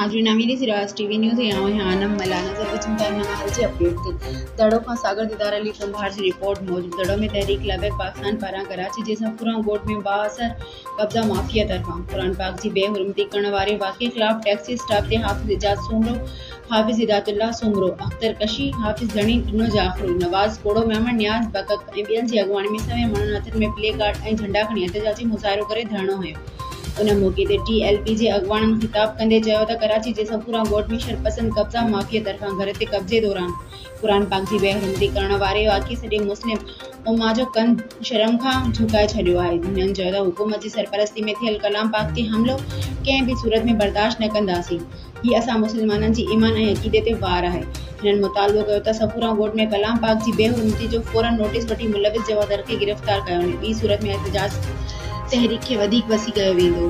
हाज़रीन अमीरी Siraj TV news आनम Malana से update थी दड़ो का सागर दीदार अली कुंभार की रिपोर्ट मौजूद दड़ो में तहरीक लबैक पाकिस्तान पारा कराची जैसा पूरा गोट में बाअसर कब्जा माफिया तरफा कुरान पाक की बेहुरमती करण वारे वाक़े खिलाफ टैक्सी स्टाफ से हाफिज इजाज सुमरो हाफिज हिदायतुल्लाह सुमरो अख्तर कशी हाफिज धनी टिनो जाफरू नवाज कोड़ो मेहमान न्याज बकक ॿियनि जी अॻुवाणी में सवे माण्हुनि हथनि में प्ले कार्ड ऐं झंडा खणी एहतजाजी मुज़ाहिरो करे धरणो हयो। उन मौके ते TLP जे अॻुवाणनि ख़िताब कंदे चयो त कराची जैसा पूरा गोट में शरपसंद कब्जा माफिया तरफा घर ते कब्जे दौरान कुरान पाक जी बेहुरमती करण वारे वाक़े सॼे मुस्लिम उम्मा जो कन शर्म खां झुकाए छॾियो आहे। हिननि चयो त हुकूमत जी सरपरस्ती में थियल कलाम पाक ते हमलो कंहिं बि सूरत में बर्दाश्त न कंदासीं। ही असां मुस्लमाननि जी ईमान ऐं अक़ीदे ते वार आहे। हिननि मुतालबो कयो त सफूरा गोट में कलाम पाक जी बेहुरमती जो फौरन नोटिस वठी मुलविस जवादर खे गिरफ़्तार कयो वञे। ॿी सूरत में एहतजाज तहरीक खे वधीक वसी कयो वेंदो।